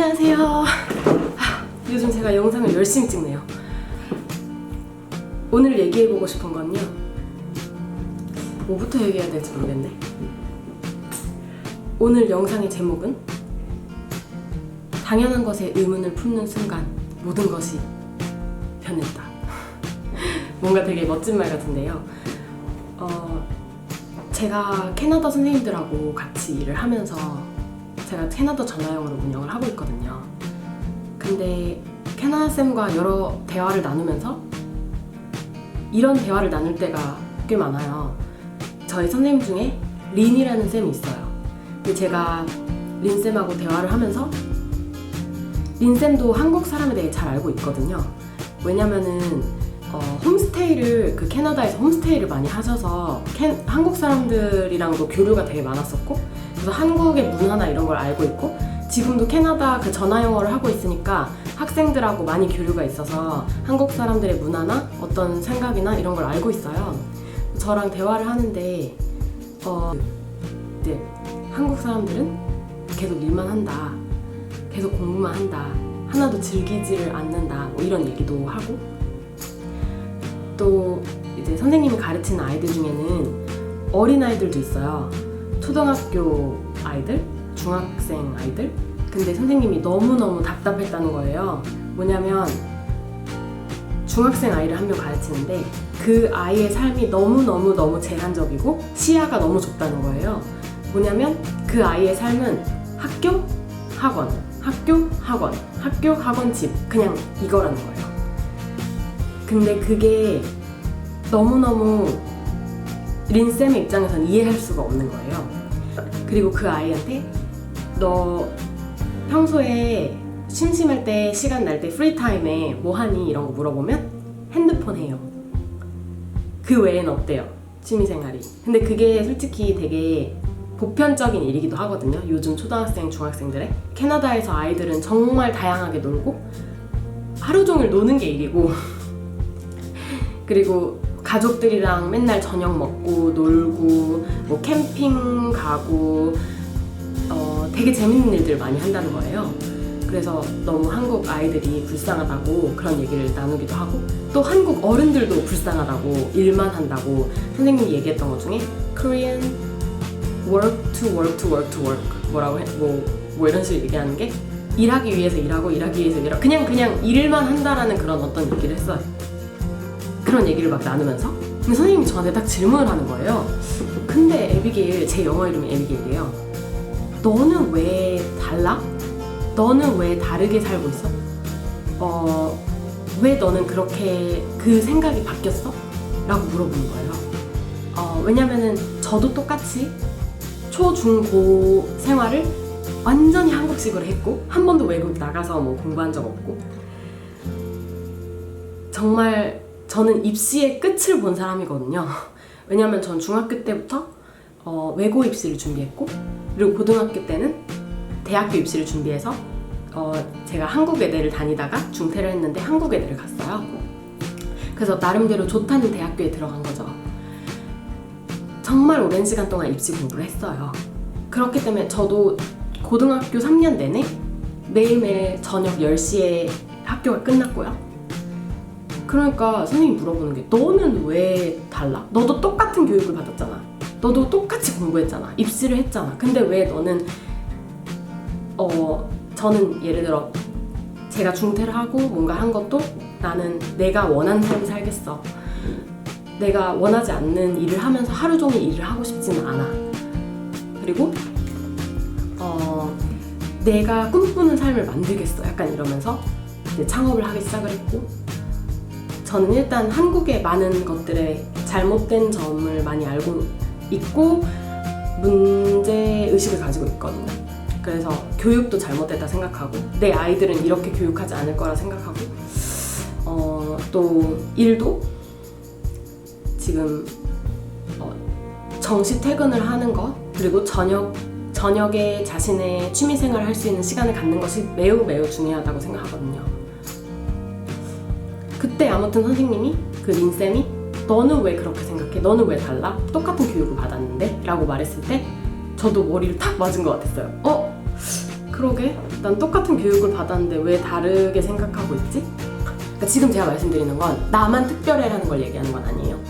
안녕하세요. 요즘 제가 영상을 열심히 찍네요. 오늘 얘기해보고 싶은 건요, 뭐부터 얘기해야 될지 모르겠네. 오늘 영상의 제목은 당연한 것에 의문을 품는 순간 모든 것이 변했다. 뭔가 되게 멋진 말 같은데요. 제가 캐나다 선생님들하고 같이 일을 하면서 제가 캐나다 전화영어로 운영을 하고 있거든요. 근데 캐나다쌤과 여러 대화를 나누면서 이런 대화를 나눌 때가 꽤 많아요. 저희 선생님 중에 린이라는 쌤이 있어요. 근데 제가 린쌤하고 대화를 하면서 린쌤도 한국 사람에 대해 잘 알고 있거든요. 왜냐면은 홈스테이를 캐나다에서 홈스테이를 많이 하셔서 한국 사람들이랑도 교류가 되게 많았었고, 그래서 한국의 문화나 이런 걸 알고 있고, 지금도 캐나다 전화 영어를 하고 있으니까 학생들하고 많이 교류가 있어서 한국 사람들의 문화나 어떤 생각이나 이런 걸 알고 있어요. 저랑 대화를 하는데 이제 한국 사람들은 계속 일만 한다, 계속 공부만 한다, 하나도 즐기지를 않는다, 뭐 이런 얘기도 하고, 또 이제 선생님이 가르치는 아이들 중에는 어린아이들도 있어요. 초등학교 아이들, 중학생 아이들. 근데 선생님이 너무너무 답답했다는 거예요. 뭐냐면 중학생 아이를 한 명 가르치는데 그 아이의 삶이 너무 제한적이고 시야가 너무 좁다는 거예요. 뭐냐면 그 아이의 삶은 학교, 학원, 학교, 학원, 학교, 학원, 집, 그냥 이거라는 거예요. 근데 그게 너무너무 린쌤의 입장에서는 이해할 수가 없는 거예요. 그리고 그 아이한테 너 평소에 심심할 때, 시간 날 때, 프리타임에 뭐 하니? 이런 거 물어보면 핸드폰 해요. 그 외엔 없대요, 취미생활이. 근데 그게 솔직히 되게 보편적인 일이기도 하거든요. 요즘 초등학생, 중학생들의. 캐나다에서 아이들은 정말 다양하게 놀고 하루 종일 노는 게 일이고 그리고 가족들이랑 맨날 저녁 먹고 놀고 뭐 캠핑 가고 되게 재밌는 일들 많이 한다는 거예요. 그래서 너무 한국 아이들이 불쌍하다고 그런 얘기를 나누기도 하고, 또 한국 어른들도 불쌍하다고, 일만 한다고 선생님이 얘기했던 것 중에 Korean work to work to work to work 뭐라고 해? 뭐 이런 식으로 얘기하는 게 일하기 위해서 일하고 일하기 위해서 일하고 그냥 일만 한다라는 그런 어떤 얘기를 했어요. 그런 얘기를 막 나누면서 근데 선생님이 저한테 딱 질문을 하는 거예요. 근데 에비게일, 제 영어 이름이 에비게일이에요. 너는 왜 달라? 너는 왜 다르게 살고 있어? 왜 너는 그렇게 그 생각이 바뀌었어? 라고 물어보는 거예요. 왜냐면은 저도 똑같이 초, 중, 고 생활을 완전히 한국식으로 했고 한 번도 외국 나가서 뭐 공부한 적 없고, 정말 저는 입시의 끝을 본 사람이거든요. 왜냐면 전 중학교 때부터 외고 입시를 준비했고, 그리고 고등학교 때는 대학교 입시를 준비해서 제가 한국 애대를 다니다가 중퇴를 했는데 한국 애대를 갔어요. 그래서 나름대로 좋다는 대학교에 들어간 거죠. 정말 오랜 시간 동안 입시 공부를 했어요. 그렇기 때문에 저도 고등학교 3년 내내 매일매일 저녁 10시에 학교가 끝났고요. 그러니까 선생님이 물어보는 게 너는 왜 달라? 너도 똑같은 교육을 받았잖아. 너도 똑같이 공부했잖아. 입시를 했잖아. 근데 왜 너는 저는 예를 들어 제가 중퇴를 하고 뭔가 한 것도 나는 내가 원하는 삶을 살겠어. 내가 원하지 않는 일을 하면서 하루 종일 일을 하고 싶지는 않아. 그리고 내가 꿈꾸는 삶을 만들겠어. 약간 이러면서 이제 창업을 하기 시작을 했고, 저는 일단 한국의 많은 것들의 잘못된 점을 많이 알고 있고 문제의식을 가지고 있거든요. 그래서 교육도 잘못됐다 생각하고 내 아이들은 이렇게 교육하지 않을 거라 생각하고, 또 일도 지금 정시 퇴근을 하는 것, 그리고 저녁에 자신의 취미생활을 할 수 있는 시간을 갖는 것이 매우 중요하다고 생각하거든요. 그때 아무튼 선생님이, 그 린쌤이 너는 왜 그렇게 생각해? 너는 왜 달라? 똑같은 교육을 받았는데? 라고 말했을 때 저도 머리를 탁 맞은 것 같았어요. 그러게? 난 똑같은 교육을 받았는데 왜 다르게 생각하고 있지? 그러니까 지금 제가 말씀드리는 건 나만 특별해라는 걸 얘기하는 건 아니에요.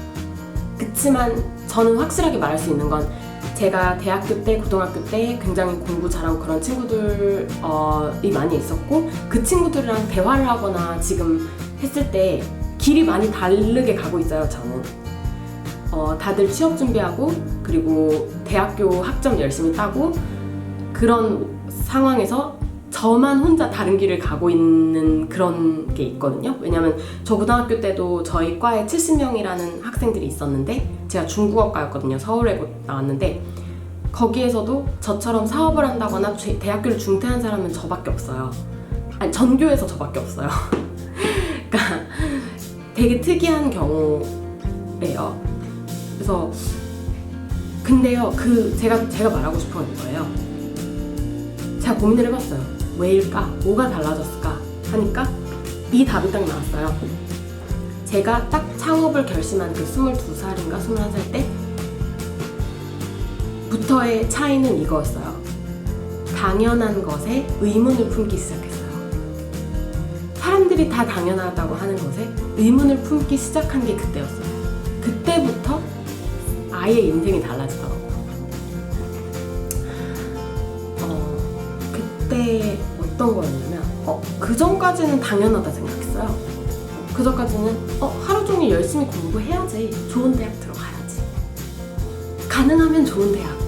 그치만 저는 확실하게 말할 수 있는 건 제가 대학교 때, 고등학교 때 굉장히 공부 잘하고 그런 친구들이 많이 있었고 그 친구들이랑 대화를 하거나 지금 했을 때 길이 많이 다르게 가고 있어요, 저는. 다들 취업 준비하고 그리고 대학교 학점 열심히 따고 그런 상황에서 저만 혼자 다른 길을 가고 있는 그런 게 있거든요. 왜냐면 저 고등학교 때도 저희 과에 70명이라는 학생들이 있었는데 제가 중국어과였거든요. 서울에 나왔는데 거기에서도 저처럼 사업을 한다거나 대학교를 중퇴한 사람은 저밖에 없어요. 아니, 전교에서 저밖에 없어요. 그러니까 되게 특이한 경우예요. 그래서 근데요, 제가 말하고 싶은 건 이거예요. 제가 고민을 해봤어요. 왜일까? 뭐가 달라졌을까? 하니까 이 답이 딱 나왔어요. 제가 딱 창업을 결심한 그 22살인가 21살 때부터의 차이는 이거였어요. 당연한 것에 의문을 품기 시작했어요. 사람들이 다 당연하다고 하는 것에 의문을 품기 시작한 게 그때였어요. 그때부터 아예 인생이 달라지더라고요. 그때 어떤 거였냐면 그 전까지는 당연하다 생각했어요. 그 전까지는 하루 종일 열심히 공부해야지, 좋은 대학 들어가야지, 가능하면 좋은 대학,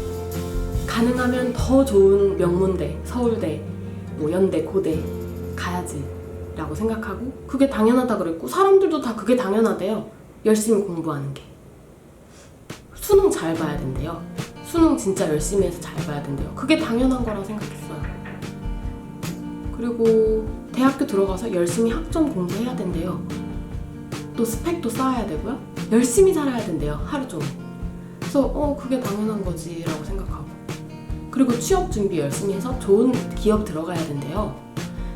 가능하면 더 좋은 명문대, 서울대, 뭐 연대, 고대 가야지 라고 생각하고 그게 당연하다 그랬고 사람들도 다 그게 당연하대요. 열심히 공부하는 게. 수능 잘 봐야 된대요. 수능 진짜 열심히 해서 잘 봐야 된대요. 그게 당연한 거라고 생각했어요. 그리고 대학교 들어가서 열심히 학점 공부해야 된대요. 또 스펙도 쌓아야 되고요. 열심히 살아야 된대요. 하루 종일. 그래서 그게 당연한 거지 라고 생각하고 그리고 취업 준비 열심히 해서 좋은 기업 들어가야 된대요.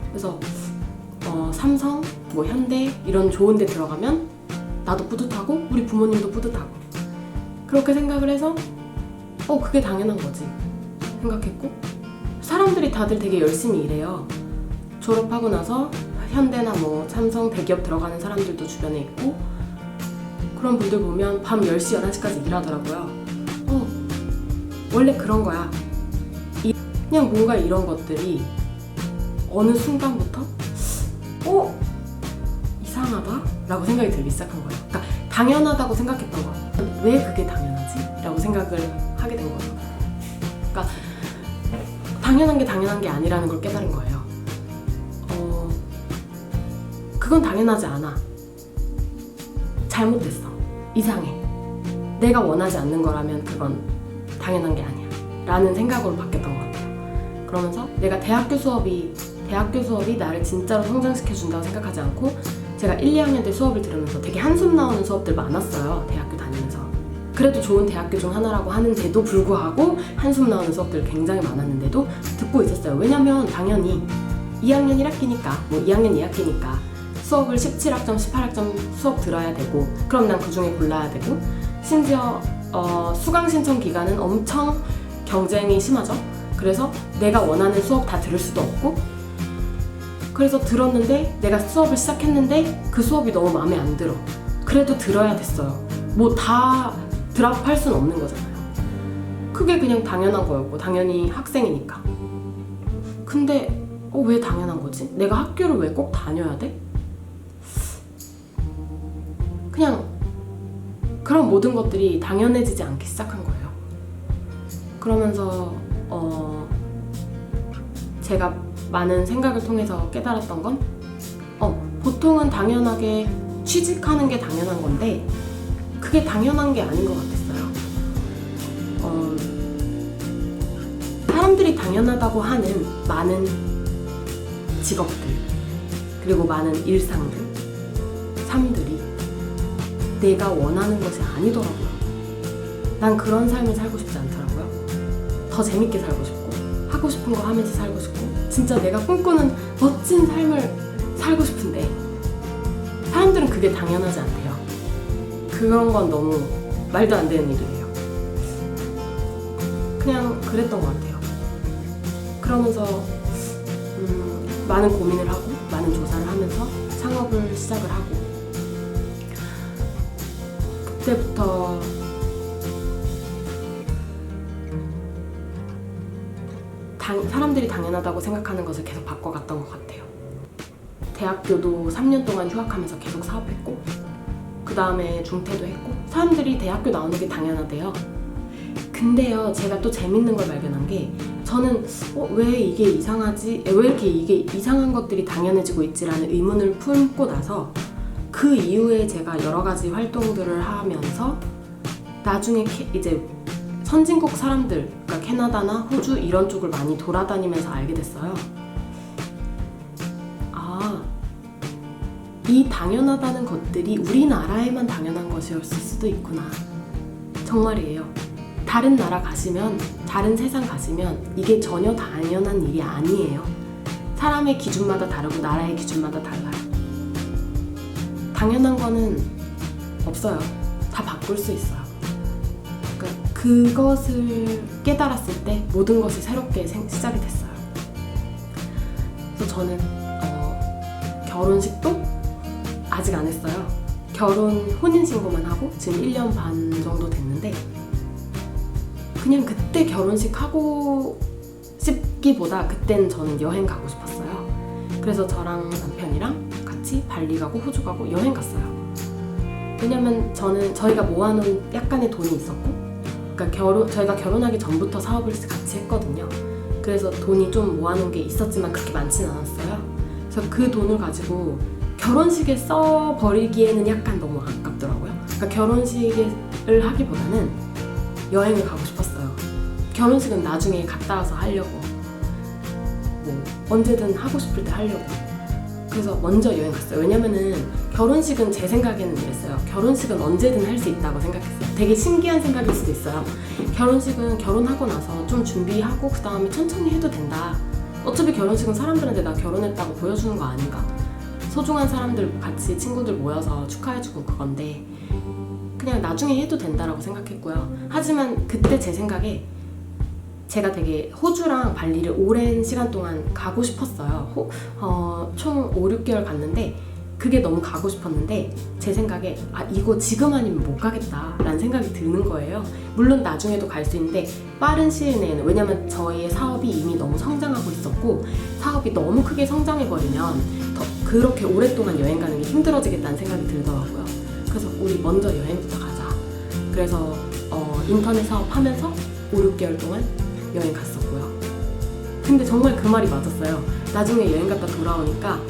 그래서 삼성, 뭐 현대 이런 좋은 데 들어가면 나도 뿌듯하고 우리 부모님도 뿌듯하고 그렇게 생각을 해서 그게 당연한 거지 생각했고 사람들이 다들 되게 열심히 일해요. 졸업하고 나서 현대나 뭐 삼성 대기업 들어가는 사람들도 주변에 있고 그런 분들 보면 밤 10시, 11시까지 일하더라고요. 원래 그런 거야. 그냥 뭔가 이런 것들이 어느 순간부터 이상하다? 라고 생각이 들기 시작한 거예요. 그러니까 당연하다고 생각했던 거. 왜 그게 당연하지? 라고 생각을 하게 된 거예요. 그러니까 당연한 게 아니라는 걸 깨달은 거예요. 그건 당연하지 않아. 잘못됐어. 이상해. 내가 원하지 않는 거라면 그건 당연한 게 아니야. 라는 생각으로 바뀌었던 것 같아요. 그러면서 내가 대학교 수업이 나를 진짜로 성장시켜준다고 생각하지 않고 제가 1, 2학년 때 수업을 들으면서 되게 한숨 나오는 수업들 많았어요. 대학교 다니면서. 그래도 좋은 대학교 중 하나라고 하는데도 불구하고 한숨 나오는 수업들 굉장히 많았는데도 듣고 있었어요. 왜냐면 당연히 2학년 1학기니까 뭐 2학년 2학기니까 수업을 17학점, 18학점 수업 들어야 되고 그럼 난 그 중에 골라야 되고 심지어 수강 신청 기간은 엄청 경쟁이 심하죠. 그래서 내가 원하는 수업 다 들을 수도 없고 그래서 들었는데 내가 수업을 시작했는데 그 수업이 너무 마음에 안 들어. 그래도 들어야 됐어요. 뭐 다 드랍할 수는 없는 거잖아요. 그게 그냥 당연한 거였고 당연히 학생이니까. 근데 왜 당연한 거지? 내가 학교를 왜 꼭 다녀야 돼? 그냥 그런 모든 것들이 당연해지지 않기 시작한 거예요. 그러면서 제가 많은 생각을 통해서 깨달았던 건 보통은 당연하게 취직하는 게 당연한 건데 그게 당연한 게 아닌 것 같았어요. 사람들이 당연하다고 하는 많은 직업들 그리고 많은 일상들, 삶들이 내가 원하는 것이 아니더라고요. 난 그런 삶을 살고 싶지 않더라고요. 더 재밌게 살고 싶고 하고 싶은 거 하면서 살고 싶고 진짜 내가 꿈꾸는 멋진 삶을 살고 싶은데 사람들은 그게 당연하지 않대요. 그런 건 너무 말도 안 되는 일이에요. 그냥 그랬던 것 같아요. 그러면서 많은 고민을 하고 많은 조사를 하면서 창업을 시작을 하고, 그때부터 사람들이 당연하다고 생각하는 것을 계속 바꿔갔던 것 같아요. 대학교도 3년 동안 휴학하면서 계속 사업했고, 그 다음에 중퇴도 했고, 사람들이 대학교 나오는 게 당연하대요. 근데요, 제가 또 재밌는 걸 발견한 게, 저는 왜 이게 이상하지? 왜 이렇게 이게 이상한 것들이 당연해지고 있지라는 의문을 품고 나서 그 이후에 제가 여러 가지 활동들을 하면서 나중에 이제 선진국 사람들, 그러니까 캐나다나 호주 이런 쪽을 많이 돌아다니면서 알게 됐어요. 아, 이 당연하다는 것들이 우리나라에만 당연한 것이었을 수도 있구나. 정말이에요. 다른 나라 가시면, 다른 세상 가시면 이게 전혀 당연한 일이 아니에요. 사람의 기준마다 다르고 나라의 기준마다 달라요. 당연한 거는 없어요. 다 바꿀 수 있어요. 그러니까 그것을 깨달았을 때 모든 것이 새롭게 시작이 됐어요. 그래서 저는 결혼식도 아직 안 했어요. 혼인신고만 하고 지금 1년 반 정도 됐는데, 그냥 그때 결혼식 하고 싶기보다 그땐 저는 여행 가고 싶었어요. 그래서 저랑 남편이랑 같이 발리 가고 호주 가고 여행 갔어요. 왜냐면 저희가 모아놓은 약간의 돈이 있었고, 그러니까 저희가 결혼하기 전부터 사업을 같이 했거든요. 그래서 돈이 좀 모아놓은 게 있었지만 그렇게 많지는 않았어요. 그래서 그 돈을 가지고 결혼식에 써버리기에는 약간 너무 아깝더라고요. 그러니까 결혼식을 하기보다는 여행을 가고 싶었어요. 결혼식은 나중에 갔다 와서 하려고, 언제든 하고 싶을 때 하려고. 그래서 먼저 여행 갔어요. 왜냐면은 결혼식은 제 생각에는 이랬어요. 결혼식은 언제든 할 수 있다고 생각했어요. 되게 신기한 생각일 수도 있어요. 결혼식은 결혼하고 나서 좀 준비하고 그 다음에 천천히 해도 된다. 어차피 결혼식은 사람들한테 나 결혼했다고 보여주는 거 아닌가. 소중한 사람들 같이 친구들 모여서 축하해주고 그건데 그냥 나중에 해도 된다라고 생각했고요. 하지만 그때 제 생각에 제가 되게 호주랑 발리를 오랜 시간 동안 가고 싶었어요. 총 5, 6개월 갔는데 그게 너무 가고 싶었는데 제 생각에 이거 지금 아니면 못 가겠다라는 생각이 드는 거예요. 물론 나중에도 갈 수 있는데 빠른 시일 내에는, 왜냐면 저희의 사업이 이미 너무 성장하고 있었고 사업이 너무 크게 성장해버리면 그렇게 오랫동안 여행 가는 게 힘들어지겠다는 생각이 들더라고요. 그래서 우리 먼저 여행부터 가자. 그래서 인터넷 사업하면서 5, 6개월 동안 여행 갔었고요. 근데 정말 그 말이 맞았어요. 나중에 여행 갔다 돌아오니까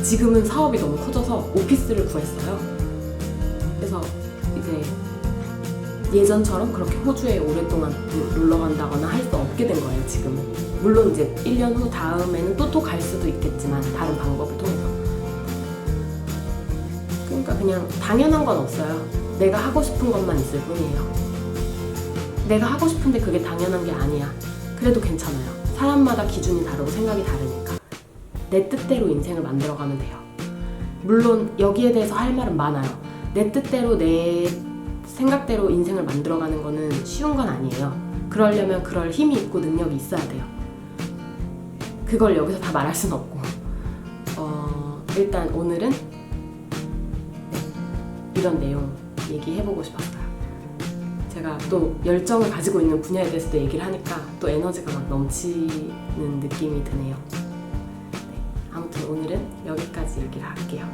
지금은 사업이 너무 커져서 오피스를 구했어요. 그래서 이제 예전처럼 그렇게 호주에 오랫동안 놀러 간다거나 할 수 없게 된 거예요, 지금은. 물론 이제 1년 후 다음에는 또 갈 수도 있겠지만 다른 방법을 통해서. 그러니까 그냥 당연한 건 없어요. 내가 하고 싶은 것만 있을 뿐이에요. 내가 하고 싶은데 그게 당연한 게 아니야. 그래도 괜찮아요. 사람마다 기준이 다르고 생각이 다르니까. 내 뜻대로 인생을 만들어가면 돼요. 물론 여기에 대해서 할 말은 많아요. 내 뜻대로 내 생각대로 인생을 만들어가는 거는 쉬운 건 아니에요. 그러려면 그럴 힘이 있고 능력이 있어야 돼요. 그걸 여기서 다 말할 순 없고 일단 오늘은 이런 내용 얘기해보고 싶었어요. 제가 또 열정을 가지고 있는 분야에 대해서도 얘기를 하니까 또 에너지가 막 넘치는 느낌이 드네요. 아무튼 오늘은 여기까지 얘기를 할게요.